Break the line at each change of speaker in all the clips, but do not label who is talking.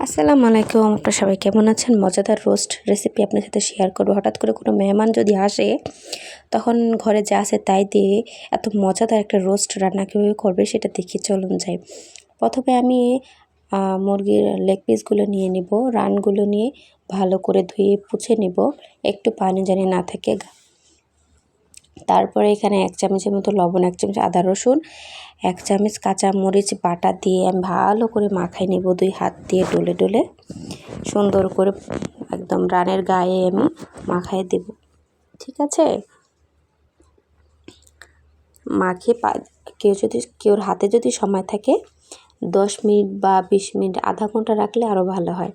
আসসালামু আলাইকুম, আপনারা সবাই কেমন আছেন? মজাদার রোস্ট রেসিপি আপনার সাথে শেয়ার করব। হঠাৎ করে কোনো মেহমান যদি আসে, তখন ঘরে যা আছে তাই দিয়ে এত মজাদার একটা রোস্ট রান্না কীভাবে করবে সেটা দেখি, চলুন যাই। প্রথমে আমি মুরগির লেগ পিসগুলো নিয়ে নিব, রানগুলো নিয়ে ভালো করে ধুয়ে পুছে নিব, একটু পানি জানি না থাকে। তারপরে এখানে 1 চামচের মতো লবণ, 1 চামচ আদা রসুন, 1 চামচ কাঁচা মরিচ বাটা দিয়ে আমি ভালো করে মাখাই নেব, 2 হাত দিয়ে ডলে ডলে সুন্দর করে একদম রানের গায়ে আমি মাখাই দেব। ঠিক আছে, মাখিয়ে কেউর হাতে যদি সময় থাকে 10 মিনিট বা 20 মিনিট, আধা ঘন্টা রাখলে আরও ভালো হয়।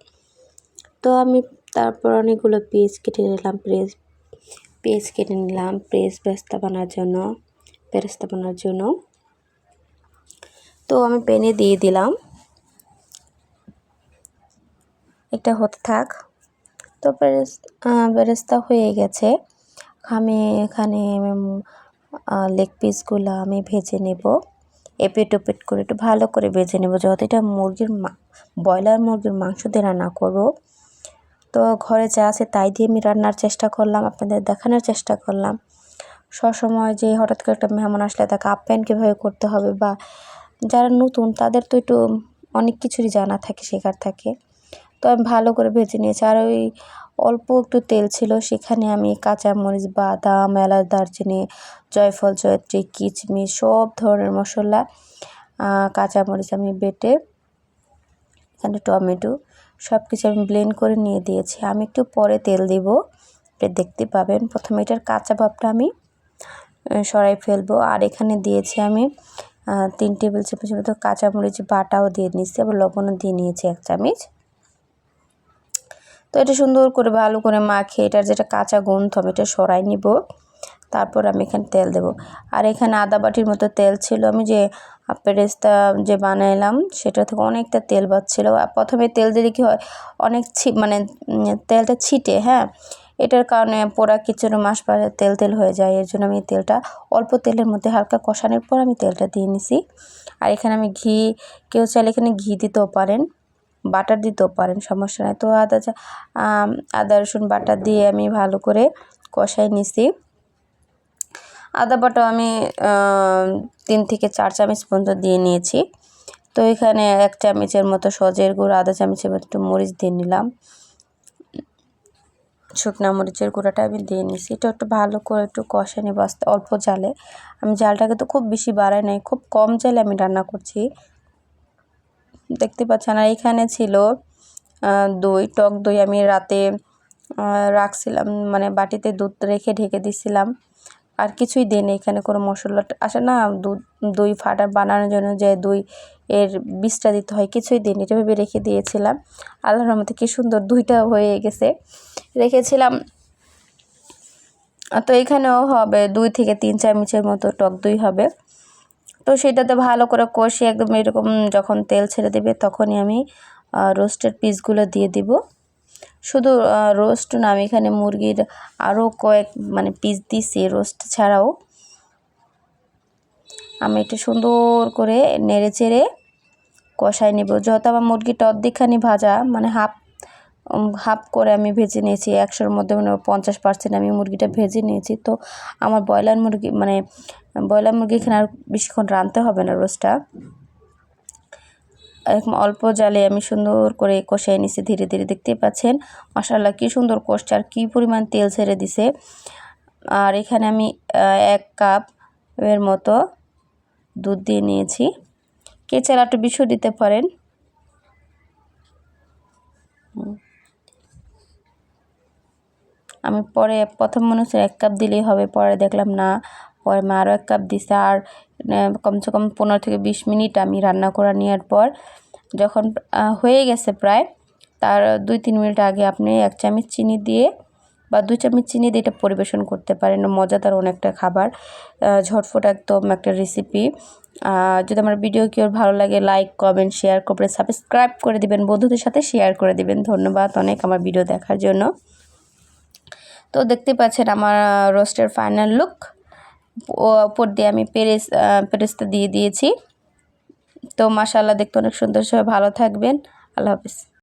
তো আমি তারপর অনেকগুলো পিস কেটে নিলাম, পেস্তা বানানোর জন্য। তো আমি প্যানে দিয়ে দিলাম, এটা হতে থাক। তো বেরেস্তা হয়ে গেছে। আমি এখানে লেগ পিসগুলো আমি ভেজে নেব, এপিট ওপিট করে একটু ভালো করে ভেজে নেব, যেহেতু এটা ব্রয়লার মুরগির মাংস দিয়ে রান্না করব। তো ঘরে যা আছে তাই দিয়ে আমি রান্নার চেষ্টা করলাম, আপনাদের দেখানোর চেষ্টা করলাম। সবসময় যে হঠাৎ করে একটা মেহমান আসলে তাকে আপ্যায়ন কীভাবে করতে হবে, বা যারা নতুন তাদের তো একটু অনেক কিছুরই জানা থাকে, শেখার থাকে। তো আমি ভালো করে ভেজে নিয়েছি, আর ওই অল্প একটু তেল ছিল, সেখানে আমি কাঁচামরিচ, বাদাম, এলাচ, দারচিনি, জয়ফল, জয়ত্রী, কিচমিচ, সব ধরনের মশলা, কাঁচামরিচ আমি বেটে, এখানে টমেটো, সব কিছু আমি ব্লেন্ড করে নিয়ে দিয়েছি। আমি একটু পরে তেল দিব, এটা দেখতে পাবেন। প্রথমে এটার কাঁচা ভাবটা আমি সরাই ফেলবো। আর এখানে দিয়েছি আমি 3 টেবিল চামচের মতো কাঁচামরিচ বাটাও দিয়ে নিয়েছি, আবার লবণও দিয়ে নিয়েছি 1 চামচ। তো এটা সুন্দর করে ভালো করে মাখিয়ে এটার যেটা কাঁচা গন্ধ আমি এটা সরাই নিব। তারপর আমি এখানে তেল দেব, আর এখানে আধা বাটির মতো তেল ছিল। আমি যে পেরেস্তা যে বানাইলাম সেটা থেকে অনেকটা তেল বাচ্ছিল। প্রথমে তেল দিলে কী হয়, অনেক তেলটা ছিটে, হ্যাঁ, এটার কারণে পোড়া খিচুড়ি মাছ পাড়ে তেল হয়ে যায়। এর জন্য আমি তেলটা অল্প তেলের মধ্যে হালকা কষানোর পর আমি তেলটা দিয়ে নিছি। আর এখানে আমি কেউ চাইলে এখানে ঘি দিতেও পারেন, বাটার দিতেও পারেন, সমস্যা নেই। তো আদা রসুন বাটা দিয়ে আমি ভালো করে কষাই নিছি। আদা বাটাও আমি 3 থেকে 4 চামচ পর্যন্ত দিয়ে নিয়েছি। তো এখানে 1 চামচের মতো সজের গুঁড়ো, আধা চামচের মতো একটু মরিচ দিয়ে নিলাম, শুকনো মরিচের গুঁড়োটা আমি দিয়ে নিয়েছি। এটা একটু ভালো করে একটু কষে নেব অল্প জালে। আমি জালটাকে তো খুব বেশি বাড়াই নাই, খুব কম জালে আমি রান্না করছি, দেখতে পাচ্ছেন। আর এখানে ছিল টক দই আমি রাতে রাখছিলাম, মানে বাটিতে দুধ রেখে ঢেকে দিছিলাম। আর কিছুই দিইনি, এখানে কোনো মশলা আসে না, দই ফাটা বানানোর জন্য যে দই এর বীজটা দিতে হয়, কিছুই দিইনি, এটা ভেবে রেখে দিয়েছিলাম। আল্লাহর রহমতে কি সুন্দর দইটা হয়ে গেছে, রেখেছিলাম। তো এখানেও হবে 2 থেকে 3 চামচের মতো টক দই হবে। তো সেটাতে ভালো করে কষিয়ে একদম এরকম যখন তেল ছেড়ে দেবে তখনই আমি রোস্টেড পিসগুলো দিয়ে দিব। শুধু রোস্ট না, আমি এখানে মুরগির আরও পিস দিছি রোস্ট ছাড়াও। আমি একটু সুন্দর করে নেড়ে চেড়ে কষাই নেব, যেহেতু আমার মুরগিটা অর্ধেকখানি ভাজা, মানে হাফ করে আমি ভেজে নিয়েছি। 100-র মধ্যে 50% আমি মুরগিটা ভেজে নিয়েছি। তো আমার ব্রয়লার মুরগি এখানে আর বেশিক্ষণ রাঁধতে হবে না, রোস্টটা এরকম অল্প জালে আমি সুন্দর করে কষিয়ে নিছি ধীরে ধীরে। দেখতেই পাচ্ছেন মাশাআল্লাহ কি সুন্দর কষছে, আর কি পরিমাণ তেল ছেড়ে দিছে। আর এখানে আমি 1 কাপ এর মতো দুধ দিয়ে নিয়েছি, কে চাইলে একটু বেশিও দিতে পারেন। আমি পরে প্রথম মনে হচ্ছে 1 কাপ দিলেই হবে, পরে দেখলাম না, পরে মা আরও 1 কাপ দিছে। আর কমসে কম 15 থেকে 20 মিনিট আমি রান্না করে নেওয়ার পর যখন হয়ে গেছে প্রায়, তার 2-3 মিনিট আগে আপনি 1 চামচ চিনি দিয়ে বা 2 চামচ চিনি দিয়ে এটা পরিবেশন করতে পারেন। মজাদার অনেকটা খাবার, ঝটফট একদম একটা রেসিপি। যদি আমার ভিডিও কেউ ভালো লাগে, লাইক কমেন্ট শেয়ার করে সাবস্ক্রাইব করে দিবেন, বন্ধুদের সাথে শেয়ার করে দিবেন। ধন্যবাদ অনেক আমার ভিডিও দেখার জন্য। তো দেখতে পাচ্ছেন আমার রোস্টের ফাইনাল লুক। উপর দিয়ে আমি পেরেস্তা দিয়ে দিয়েছি। তো মাশাআল্লাহ দেখতে অনেক সুন্দর। সবাই ভালো থাকবেন, আল্লাহ হাফেজ।